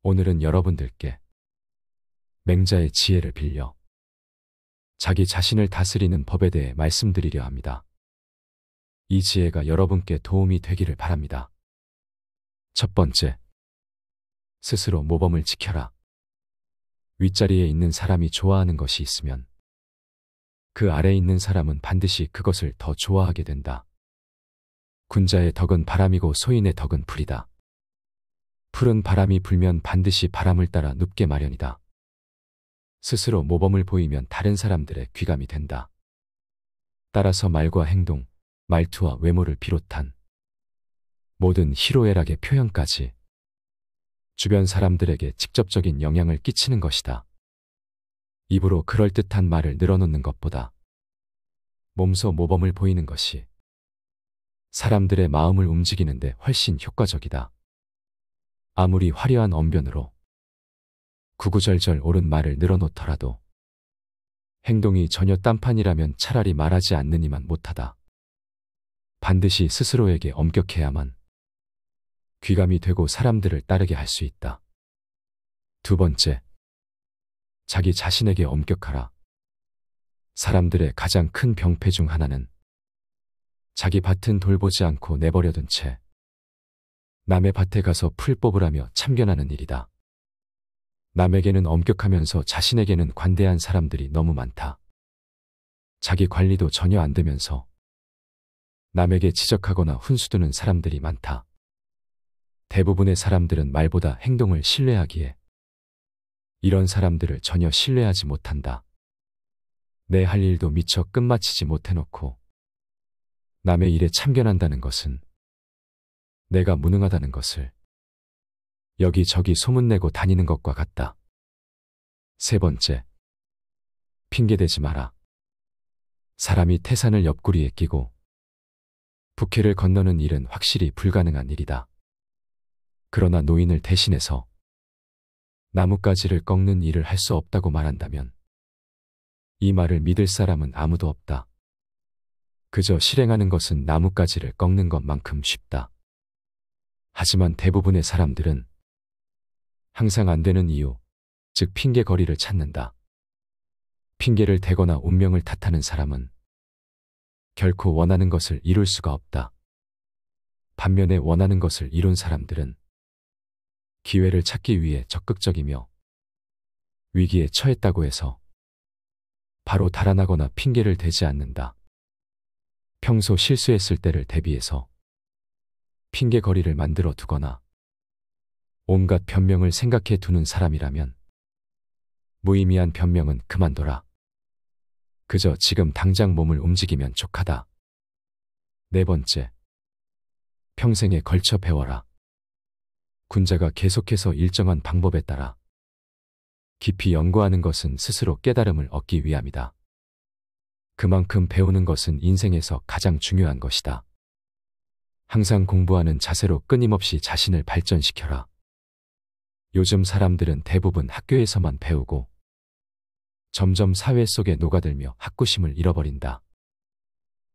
오늘은 여러분들께 맹자의 지혜를 빌려 자기 자신을 다스리는 법에 대해 말씀드리려 합니다. 이 지혜가 여러분께 도움이 되기를 바랍니다. 첫 번째, 스스로 모범을 지켜라. 윗자리에 있는 사람이 좋아하는 것이 있으면 그 아래에 있는 사람은 반드시 그것을 더 좋아하게 된다. 군자의 덕은 바람이고 소인의 덕은 풀이다. 풀은 바람이 불면 반드시 바람을 따라 눕게 마련이다. 스스로 모범을 보이면 다른 사람들의 귀감이 된다. 따라서 말과 행동, 말투와 외모를 비롯한 모든 희로애락의 표현까지 주변 사람들에게 직접적인 영향을 끼치는 것이다. 입으로 그럴듯한 말을 늘어놓는 것보다 몸소 모범을 보이는 것이 사람들의 마음을 움직이는데 훨씬 효과적이다. 아무리 화려한 언변으로 구구절절 옳은 말을 늘어놓더라도 행동이 전혀 딴판이라면 차라리 말하지 않느니만 못하다. 반드시 스스로에게 엄격해야만 귀감이 되고 사람들을 따르게 할 수 있다. 두 번째, 자기 자신에게 엄격하라. 사람들의 가장 큰 병폐 중 하나는 자기 밭은 돌보지 않고 내버려둔 채 남의 밭에 가서 풀 뽑으라며 참견하는 일이다. 남에게는 엄격하면서 자신에게는 관대한 사람들이 너무 많다. 자기 관리도 전혀 안 되면서 남에게 지적하거나 훈수두는 사람들이 많다. 대부분의 사람들은 말보다 행동을 신뢰하기에 이런 사람들을 전혀 신뢰하지 못한다. 내 할 일도 미처 끝마치지 못해놓고 남의 일에 참견한다는 것은 내가 무능하다는 것을 여기저기 소문내고 다니는 것과 같다. 세 번째, 핑계대지 마라. 사람이 태산을 옆구리에 끼고 북해를 건너는 일은 확실히 불가능한 일이다. 그러나 노인을 대신해서 나뭇가지를 꺾는 일을 할 수 없다고 말한다면 이 말을 믿을 사람은 아무도 없다. 그저 실행하는 것은 나뭇가지를 꺾는 것만큼 쉽다. 하지만 대부분의 사람들은 항상 안 되는 이유, 즉 핑계거리를 찾는다. 핑계를 대거나 운명을 탓하는 사람은 결코 원하는 것을 이룰 수가 없다. 반면에 원하는 것을 이룬 사람들은 기회를 찾기 위해 적극적이며 위기에 처했다고 해서 바로 달아나거나 핑계를 대지 않는다. 평소 실수했을 때를 대비해서 핑계거리를 만들어 두거나 온갖 변명을 생각해 두는 사람이라면 무의미한 변명은 그만둬라. 그저 지금 당장 몸을 움직이면 족하다. 네 번째, 평생에 걸쳐 배워라. 군자가 계속해서 일정한 방법에 따라 깊이 연구하는 것은 스스로 깨달음을 얻기 위함이다. 그만큼 배우는 것은 인생에서 가장 중요한 것이다. 항상 공부하는 자세로 끊임없이 자신을 발전시켜라. 요즘 사람들은 대부분 학교에서만 배우고 점점 사회 속에 녹아들며 학구심을 잃어버린다.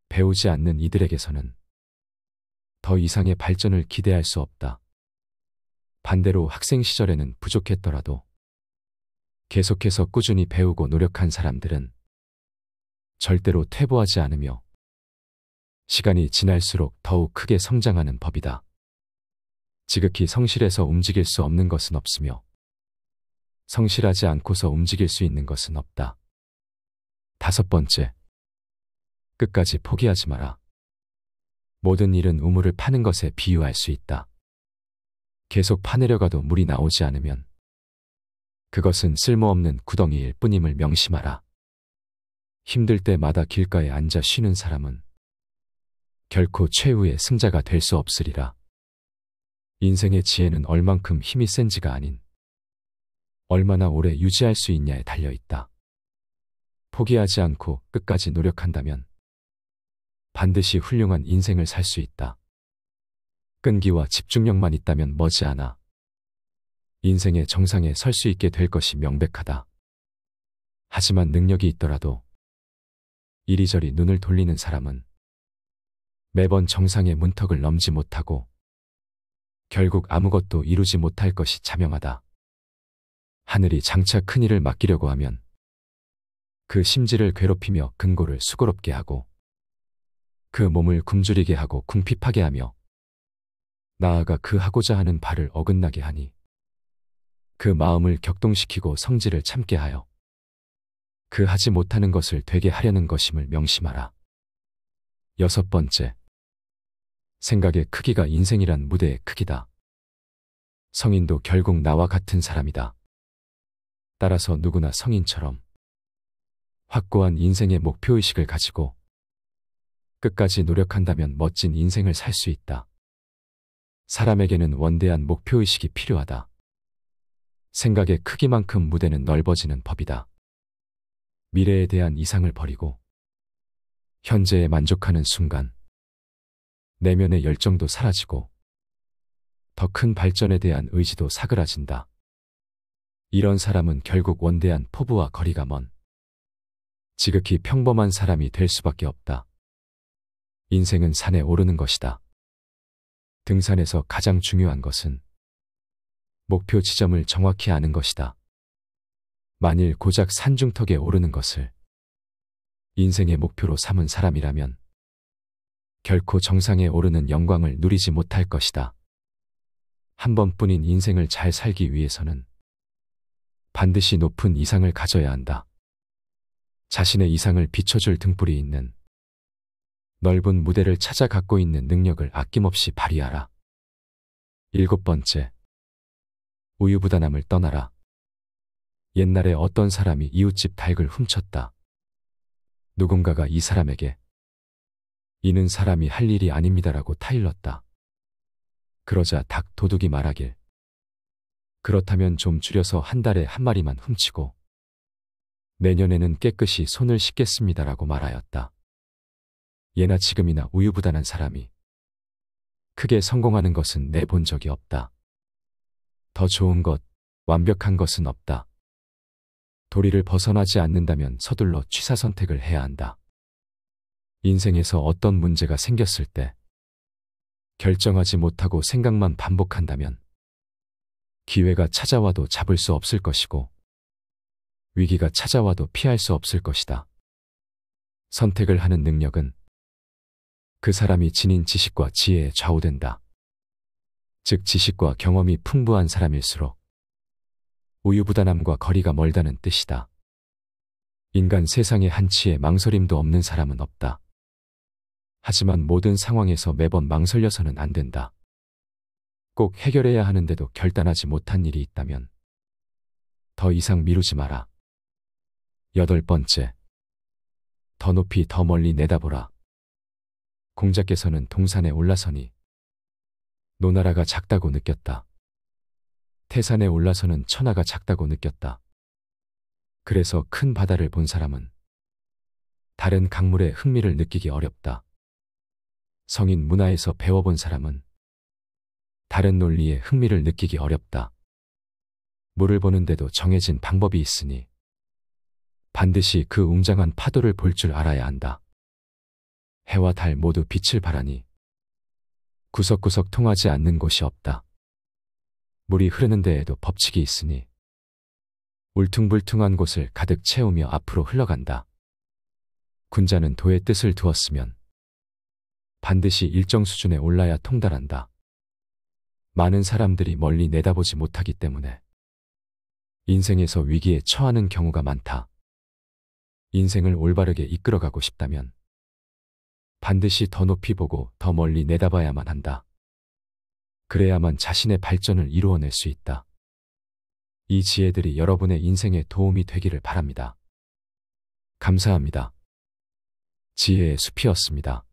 배우지 않는 이들에게서는 더 이상의 발전을 기대할 수 없다. 반대로 학생 시절에는 부족했더라도 계속해서 꾸준히 배우고 노력한 사람들은 절대로 퇴보하지 않으며 시간이 지날수록 더욱 크게 성장하는 법이다. 지극히 성실해서 움직일 수 없는 것은 없으며 성실하지 않고서 움직일 수 있는 것은 없다. 다섯 번째, 끝까지 포기하지 마라. 모든 일은 우물을 파는 것에 비유할 수 있다. 계속 파내려가도 물이 나오지 않으면 그것은 쓸모없는 구덩이일 뿐임을 명심하라. 힘들 때마다 길가에 앉아 쉬는 사람은 결코 최후의 승자가 될 수 없으리라. 인생의 지혜는 얼만큼 힘이 센지가 아닌 얼마나 오래 유지할 수 있냐에 달려있다. 포기하지 않고 끝까지 노력한다면 반드시 훌륭한 인생을 살 수 있다. 끈기와 집중력만 있다면 머지않아 인생의 정상에 설 수 있게 될 것이 명백하다. 하지만 능력이 있더라도 이리저리 눈을 돌리는 사람은 매번 정상의 문턱을 넘지 못하고 결국 아무것도 이루지 못할 것이 자명하다. 하늘이 장차 큰일을 맡기려고 하면 그 심지를 괴롭히며 근고를 수고롭게 하고 그 몸을 굶주리게 하고 궁핍하게 하며 나아가 그 하고자 하는 바를 어긋나게 하니 그 마음을 격동시키고 성질을 참게 하여 그 하지 못하는 것을 되게 하려는 것임을 명심하라. 6번째, 생각의 크기가 인생이란 무대의 크기다. 성인도 결국 나와 같은 사람이다. 따라서 누구나 성인처럼 확고한 인생의 목표의식을 가지고 끝까지 노력한다면 멋진 인생을 살 수 있다. 사람에게는 원대한 목표의식이 필요하다. 생각의 크기만큼 무대는 넓어지는 법이다. 미래에 대한 이상을 버리고 현재에 만족하는 순간 내면의 열정도 사라지고 더 큰 발전에 대한 의지도 사그라진다. 이런 사람은 결국 원대한 포부와 거리가 먼 지극히 평범한 사람이 될 수밖에 없다. 인생은 산에 오르는 것이다. 등산에서 가장 중요한 것은 목표 지점을 정확히 아는 것이다. 만일 고작 산중턱에 오르는 것을 인생의 목표로 삼은 사람이라면 결코 정상에 오르는 영광을 누리지 못할 것이다. 한 번뿐인 인생을 잘 살기 위해서는 반드시 높은 이상을 가져야 한다. 자신의 이상을 비춰줄 등불이 있는 넓은 무대를 찾아 갖고 있는 능력을 아낌없이 발휘하라. 7번째, 우유부단함을 떠나라. 옛날에 어떤 사람이 이웃집 닭을 훔쳤다. 누군가가 이 사람에게 이는 사람이 할 일이 아닙니다라고 타일렀다. 그러자 닭 도둑이 말하길 그렇다면 좀 줄여서 한 달에 한 마리만 훔치고 내년에는 깨끗이 손을 씻겠습니다라고 말하였다. 예나 지금이나 우유부단한 사람이 크게 성공하는 것은 내본 적이 없다. 더 좋은 것, 완벽한 것은 없다. 도리를 벗어나지 않는다면 서둘러 취사 선택을 해야 한다. 인생에서 어떤 문제가 생겼을 때 결정하지 못하고 생각만 반복한다면 기회가 찾아와도 잡을 수 없을 것이고 위기가 찾아와도 피할 수 없을 것이다. 선택을 하는 능력은 그 사람이 지닌 지식과 지혜에 좌우된다. 즉 지식과 경험이 풍부한 사람일수록 우유부단함과 거리가 멀다는 뜻이다. 인간 세상에 한치의 망설임도 없는 사람은 없다. 하지만 모든 상황에서 매번 망설여서는 안 된다. 꼭 해결해야 하는데도 결단하지 못한 일이 있다면 더 이상 미루지 마라. 8번째, 더 높이 더 멀리 내다보라. 공자께서는 동산에 올라서니 노나라가 작다고 느꼈다. 태산에 올라서는 천하가 작다고 느꼈다. 그래서 큰 바다를 본 사람은 다른 강물에 흥미를 느끼기 어렵다. 성인 문화에서 배워본 사람은 다른 논리에 흥미를 느끼기 어렵다. 물을 보는데도 정해진 방법이 있으니 반드시 그 웅장한 파도를 볼 줄 알아야 한다. 해와 달 모두 빛을 발하니 구석구석 통하지 않는 곳이 없다. 물이 흐르는 데에도 법칙이 있으니 울퉁불퉁한 곳을 가득 채우며 앞으로 흘러간다. 군자는 도의 뜻을 두었으면 반드시 일정 수준에 올라야 통달한다. 많은 사람들이 멀리 내다보지 못하기 때문에 인생에서 위기에 처하는 경우가 많다. 인생을 올바르게 이끌어가고 싶다면 반드시 더 높이 보고 더 멀리 내다봐야만 한다. 그래야만 자신의 발전을 이루어낼 수 있다. 이 지혜들이 여러분의 인생에 도움이 되기를 바랍니다. 감사합니다. 지혜의 숲이었습니다.